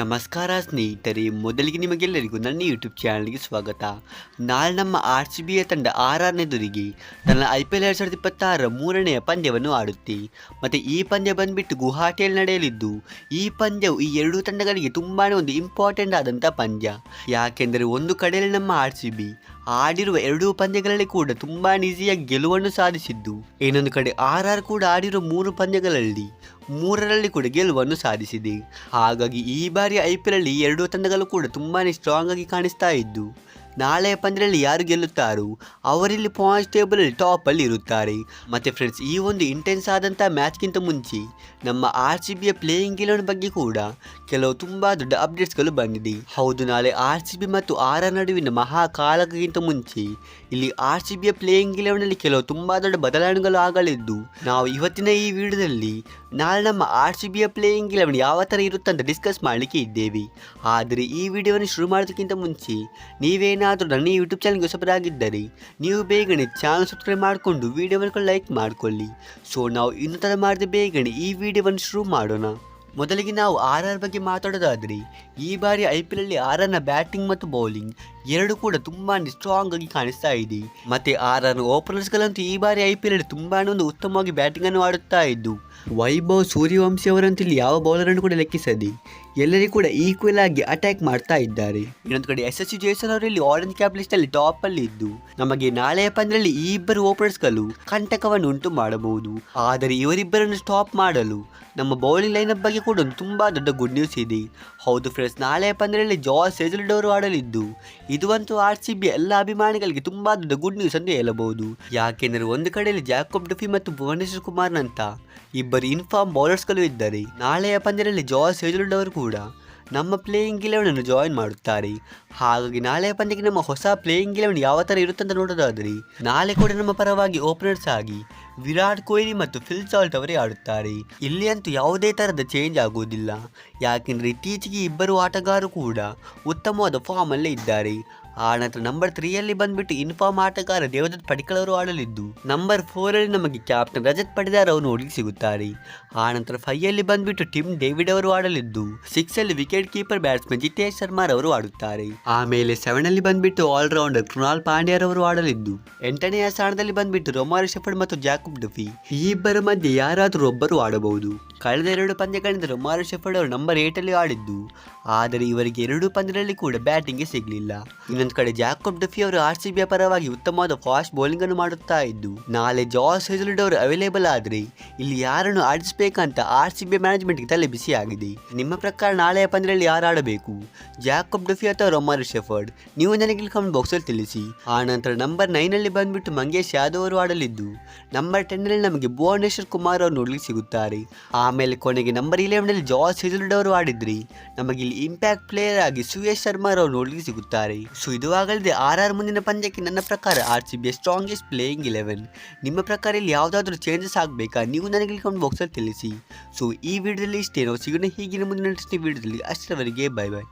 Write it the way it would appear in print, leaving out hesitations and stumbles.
ನಮಸ್ಕಾರ ಸ್ನೇಹಿತರೆ, ಮೊದಲಿಗೆ ನಿಮಗೆಲ್ಲರಿಗೂ ನನ್ನ ಯೂಟ್ಯೂಬ್ ಚಾನಲ್ಗೆ ಸ್ವಾಗತ. ನಾಳೆ ನಮ್ಮ RCBಯ ತಂಡ RRನೆದುರಿಗೆ ತನ್ನ IPL 2026 ಮೂರನೆಯ ಪಂದ್ಯವನ್ನು ಆಡುತ್ತೆ. ಮತ್ತು ಈ ಪಂದ್ಯ ಬಂದುಬಿಟ್ಟು ಗುವಾಹಟಿಯಲ್ಲಿ ನಡೆಯಲಿದ್ದು, ಈ ಪಂದ್ಯವು ಈ ಎರಡೂ ತಂಡಗಳಿಗೆ ತುಂಬಾ ಒಂದು ಇಂಪಾರ್ಟೆಂಟ್ ಆದಂಥ ಪಂದ್ಯ. ಯಾಕೆಂದರೆ ಒಂದು ಕಡೆಯಲ್ಲಿ ನಮ್ಮ RCB ಆಡಿರುವ ಎರಡೂ ಪಂದ್ಯಗಳಲ್ಲಿ ಕೂಡ ತುಂಬಾ ಈಸಿಯಾಗಿ ಗೆಲುವನ್ನು ಸಾಧಿಸಿದ್ದು, ಇನ್ನೊಂದು ಕಡೆ RR ಕೂಡ ಆಡಿರುವ 3 ಪಂದ್ಯಗಳಲ್ಲಿ 3ರಲ್ಲಿ ಕೂಡ ಗೆಲುವನ್ನು ಸಾಧಿಸಿದೆ. ಹಾಗಾಗಿ ಈ ಬಾರಿ IPL ಅಲ್ಲಿ ಎರಡೂ ತಂಡಗಳು ಕೂಡ ತುಂಬಾ ಸ್ಟ್ರಾಂಗ್ ಆಗಿ ಕಾಣಿಸ್ತಾ ಇದ್ದು, ನಾಳೆಯ ಪಂದ್ಯದಲ್ಲಿ ಯಾರು ಗೆಲ್ಲುತ್ತಾರೋ ಅವರಲ್ಲಿ ಪಾಯಿಂಟ್ಸ್ ಟೇಬಲಲ್ಲಿ ಟಾಪಲ್ಲಿ ಇರುತ್ತಾರೆ. ಮತ್ತು ಫ್ರೆಂಡ್ಸ್, ಈ ಒಂದು ಇಂಟೆನ್ಸ್ ಆದಂಥ ಮ್ಯಾಚ್ಗಿಂತ ಮುಂಚೆ ನಮ್ಮ RCBಯ ಪ್ಲೇಯಿಂಗ್ ಗೆಲುವಿನ ಬಗ್ಗೆ ಕೂಡ ಕೆಲವು ತುಂಬ ದೊಡ್ಡ ಅಪ್ಡೇಟ್ಸ್ಗಳು ಬಂದಿದೆ. ಹೌದು, ನಾಳೆ RCB ಮತ್ತು RR ನಡುವಿನ ಮಹಾಕಾಲಕ್ಕಿಂತ ಮುಂಚೆ ಇಲ್ಲಿ RCBಯ ಪ್ಲೇಯಿಂಗ್ ಗೆಲುವಿನಲ್ಲಿ ಕೆಲವು ತುಂಬ ದೊಡ್ಡ ಬದಲಾವಣೆಗಳು ಆಗಲಿದ್ದು, ನಾವು ಇವತ್ತಿನ ಈ ವಿಡಿಯೋದಲ್ಲಿ ನಾಳೆ ನಮ್ಮ RCBಯ ಪ್ಲೇಯಿಂಗ್ ಗೆಲುವು ಯಾವ ಥರ ಇರುತ್ತೆ ಅಂತ ಡಿಸ್ಕಸ್ ಮಾಡಲಿಕ್ಕೆ ಇದ್ದೇವೆ. ಆದರೆ ಈ ವಿಡಿಯೋವನ್ನು ಶುರು ಮಾಡೋದಕ್ಕಿಂತ ಮುಂಚೆ ನೀವೇನಾದರೂ ನನ್ನ ಯೂಟ್ಯೂಬ್ ಚಾನಲ್ಗೆ ಹೊಸಬರಾಗಿದ್ದರೆ ನೀವು ಬೇಗನೆ ಚಾನಲ್ ಸಬ್ಸ್ಕ್ರೈಬ್ ಮಾಡಿಕೊಂಡು ವಿಡಿಯೋವನ್ನು ಲೈಕ್ ಮಾಡಿಕೊಳ್ಳಿ. ಸೊ ನಾವು ಇನ್ನು ತರ ಮಾಡದೆ ಬೇಗನೆ ಈ ವಿಡಿಯೋವನ್ನು ಶುರು ಮಾಡೋಣ. ಮೊದಲಿಗೆ ನಾವು RR ಬಗ್ಗೆ ಮಾತಾಡೋದಾದರೆ, ಈ ಬಾರಿ IPL ಅಲ್ಲಿ RRನ ಬ್ಯಾಟಿಂಗ್ ಮತ್ತು ಬೌಲಿಂಗ್ ಎರಡು ಕೂಡ ತುಂಬಾ ಸ್ಟ್ರಾಂಗ್ ಆಗಿ ಕಾಣಿಸ್ತಾ ಇದೆ. ಮತ್ತೆ RR ಓಪನರ್ಸ್ಗಳಂತೂ ಈ ಬಾರಿ IPL ಅಲ್ಲಿ ತುಂಬಾ ಒಂದು ಉತ್ತಮವಾಗಿ ಬ್ಯಾಟಿಂಗ್ ಅನ್ನು ಆಡುತ್ತಾ ಇದ್ದು, ವೈಭವ್ ಸೂರ್ಯವಂಶಿ ಅವರಂತೂ ಇಲ್ಲಿ ಯಾವ ಬೌಲರನ್ನು ಕೂಡ ಲೆಕ್ಕಿಸದೆ ಎಲ್ಲರಿಗೂ ಕೂಡ ಈಕ್ವಲ್ ಆಗಿ ಅಟ್ಯಾಕ್ ಮಾಡ್ತಾ ಇದ್ದಾರೆ. ಇನ್ನೊಂದು ಕಡೆ SSC ಜೇಸನ್ ಅವರು ಇಲ್ಲಿ ಆರೆಂಜ್ ಕ್ಯಾಪ್ ಲಿಸ್ಟ್ ಅಲ್ಲಿ ಟಾಪ್ ಅಲ್ಲಿ ಇದ್ದು, ನಮಗೆ ನಾಳೆಯ ಪಂದ್ಯದಲ್ಲಿ ಈ ಇಬ್ಬರು ಓಪನರ್ಸ್ಗಳು ಕಂಟಕವನ್ನು ಉಂಟು ಮಾಡಬಹುದು. ಆದರೆ ಇವರಿಬ್ಬರನ್ನು ಸ್ಟಾಪ್ ಮಾಡಲು ನಮ್ಮ ಬೌಲಿಂಗ್ ಲೈನಪ್ ಬಗ್ಗೆ ಕೂಡ ಒಂದು ತುಂಬಾ ದೊಡ್ಡ ಗುಡ್ ನ್ಯೂಸ್ ಇದೆ. ಹೌದು ಫ್ರೆಂಡ್ಸ್, ನಾಳೆಯ ಪಂದ್ಯದಲ್ಲಿ ಜಾಸ್ ಹೇಜಲ್ವುಡ್ ಅವರು ಆಡಲಿದ್ದು, ಇದುವಂತೂ RCB ಎಲ್ಲ ಅಭಿಮಾನಿಗಳಿಗೆ ತುಂಬಾ ದೊಡ್ಡ ಗುಡ್ ನ್ಯೂಸ್ ಅಂತ ಹೇಳಬಹುದು. ಯಾಕೆಂದರೆ ಒಂದು ಕಡೆಯಲ್ಲಿ ಜಾಕೋಬ್ ಡುಫಿ ಮತ್ತು ಭುವನೇಶ್ವರ್ ಕುಮಾರ್ ನಂತ ಇಬ್ಬರು ಇನ್ಫಾರ್ಮ್ ಬೌಲರ್ಸ್ಗಳು ಇದ್ದಾರೆ. ನಾಳೆಯ ಪಂದ್ಯದಲ್ಲಿ ಜಾಸ್ ಹೇಜಲ್ವುಡ್ ಅವರು ಕೂಡ ನಮ್ಮ ಪ್ಲೇಯಿಂಗ್ 11 ಜಾಯಿನ್ ಮಾಡುತ್ತಾರೆ. ಹಾಗಾಗಿ ನಾಳೆಯ ಪಂದ್ಯಕ್ಕೆ ನಮ್ಮ ಹೊಸ ಪ್ಲೇಯಿಂಗ್ 11 ಯಾವ ಥರ ಇರುತ್ತೆ ಅಂತ ನೋಡೋದಾದರೆ, ನಾಳೆ ಕೂಡ ನಮ್ಮ ಪರವಾಗಿ ಓಪನರ್ಸ್ ಆಗಿ ವಿರಾಟ್ ಕೊಹ್ಲಿ ಮತ್ತು ಫಿಲ್ ಸಾಲ್ಟ್ ಅವರೇ ಆಡುತ್ತಾರೆ. ಇಲ್ಲಿ ಅಂತೂ ಯಾವುದೇ ಥರದ ಚೇಂಜ್ ಆಗುವುದಿಲ್ಲ. ಯಾಕೆಂದರೆ ಇತ್ತೀಚೆಗೆ ಇಬ್ಬರು ಆಟಗಾರರು ಕೂಡ ಉತ್ತಮವಾದ ಫಾರ್ಮಲ್ಲೇ ಇದ್ದಾರೆ. ಆನಂತರ ನಂಬರ್ 3ಯಲ್ಲಿ ಬಂದ್ಬಿಟ್ಟು ಇನ್ಫಾರ್ಮ್ ಆಟಗಾರ ದೇವದತ್ ಪಡಿಕ್ಕಲ್ ಅವರು ಆಡಲಿದ್ದು, ನಂಬರ್ 4ರಲ್ಲಿ ನಮಗೆ ಕ್ಯಾಪ್ಟನ್ ರಜತ್ ಪಡಿದಾರ್ ಅವರು ನೋಡಲಿಕ್ಕೆ ಸಿಗುತ್ತಾರೆ. ಆನಂತರ 5ಯಲ್ಲಿ ಬಂದ್ಬಿಟ್ಟು ಟಿಮ್ ಡೇವಿಡ್ ಅವರು ಆಡಲಿದ್ದು, 6ಲ್ಲಿ wicket keeper batsman Jitesh Sharma ಅವರು ಆಡುತ್ತಾರೆ. ಆಮೇಲೆ 7ನಲ್ಲಿ ಬಂದ್ಬಿಟ್ಟು ಆಲ್ರೌಂಡರ್ ಕೃಣಾಲ್ ಪಾಂಡ್ಯ ಅವರು ಆಡಲಿದ್ದು, 8ನೆಯ ಸ್ಥಾನದಲ್ಲಿ ಬಂದ್ಬಿಟ್ಟು ರೊಮಾರಿ ಶೆಫರ್ಡ್ ಮತ್ತು ಜಾಕೋಬ್ ಡುಫಿ ಈ ಇಬ್ಬರ ಮಧ್ಯೆ ಯಾರಾದರೂ ಒಬ್ಬರು ಆಡಬಹುದು. ಕಳೆದ 2 ಪಂದ್ಯಗಳಿಂದ ರೊಮಾರಿ ಶೆಫರ್ಡ್ ಅವರು ನಂಬರ್ 8ಲ್ಲಿ ಆಡಿದ್ದು, ಆದರೆ ಇವರಿಗೆ 2 ಪಂದ್ಯಗಳಲ್ಲಿ ಕೂಡ ಬ್ಯಾಟಿಂಗ್ಗೆ ಸಿಗಲಿಲ್ಲ. ಇನ್ನೊಂದು ಕಡೆ ಜಾಕೋಬ್ ಡುಫಿ ಅವರು RCBಯ ಪರವಾಗಿ ಉತ್ತಮವಾದ ಫಾಸ್ಟ್ ಬೌಲಿಂಗ್ ಅನ್ನು ಮಾಡುತ್ತಾ ಇದ್ದು, ನಾಳೆ ಜಾಸ್ ಹೇಜಲ್ವುಡ್ ಅವರು ಅವೈಲೇಬಲ್ ಆದರೆ ಇಲ್ಲಿ ಯಾರನ್ನು ಆಡಿಸಬೇಕಂತ RCB ಮ್ಯಾನೇಜ್ಮೆಂಟ್ಗೆ ತಲೆ ಬಿಸಿ ಆಗಿದೆ. ನಿಮ್ಮ ಪ್ರಕಾರ ನಾಳೆಯ ಪಂದ್ಯದಲ್ಲಿ ಯಾರು ಆಡಬೇಕು, ಜಾಕೋಬ್ ಡುಫಿ ಅಥವಾ ರೊಮಾರಿ ಶೆಫರ್ಡ್? ನೀವು ನನಗೆ ಕಮೆಂಟ್ ಬಾಕ್ಸಲ್ಲಿ ತಿಳಿಸಿ. ಆನಂತರ ನಂಬರ್ 9ನಲ್ಲಿ ಬಂದ್ಬಿಟ್ಟು ಮಂಗೇಶ್ ಯಾದವ್ ಅವರು ಆಡಲಿದ್ದು, ನಂಬರ್ 10ನಲ್ಲಿ ನಮಗೆ ಭುವನೇಶ್ವರ್ ಕುಮಾರ್ ಅವರು ನೋಡ್ಲಿಕ್ಕೆ ಸಿಗುತ್ತಾರೆ. ಆಮೇಲೆ ಕೊನೆಗೆ ನಂಬರ್ 11ನಲ್ಲಿ ಜಾಸ್ ಹೇಜಲ್ವುಡ್ ಅವರು ಆಡಿದ್ರಿ ನಮಗೆ ಇಲ್ಲಿ ಇಂಪ್ಯಾಕ್ಟ್ ಪ್ಲೇಯರ್ ಆಗಿ ಸುಯೇಶ್ ಶರ್ಮಾ ಅವರು ನೋಡ್ಲಿಕ್ಕೆ ಸಿಗುತ್ತಾರೆ. ಸೊ ಇದು ಆಗಲಿದೆ RR ಮುಂದಿನ ಪಂದ್ಯಕ್ಕೆ ನನ್ನ ಪ್ರಕಾರ RCBಯ ಸ್ಟ್ರಾಂಗೆಸ್ಟ್ ಪ್ಲೇಯಿಂಗ್ 11. ನಿಮ್ಮ ಪ್ರಕಾರ ಇಲ್ಲಿ ಯಾವುದಾದ್ರೂ ಚೇಂಜಸ್ ಆಗಬೇಕಾ? ನೀವು ನನಗೆ ಕಮೆಂಟ್ ಬಾಕ್ಸಲ್ಲಿ ತಿಳಿಸಿ. ಸೊ ಈ ವಿಡಿಯೋದಲ್ಲಿ ಇಷ್ಟೇ. ನಾವು ಸಿಗೋಣ ಹೀಗಿನ ಮುಂದಿನ ವಿಡಿಯೋದಲ್ಲಿ. ಅಷ್ಟರವರೆಗೆ ಬೈ ಬೈ.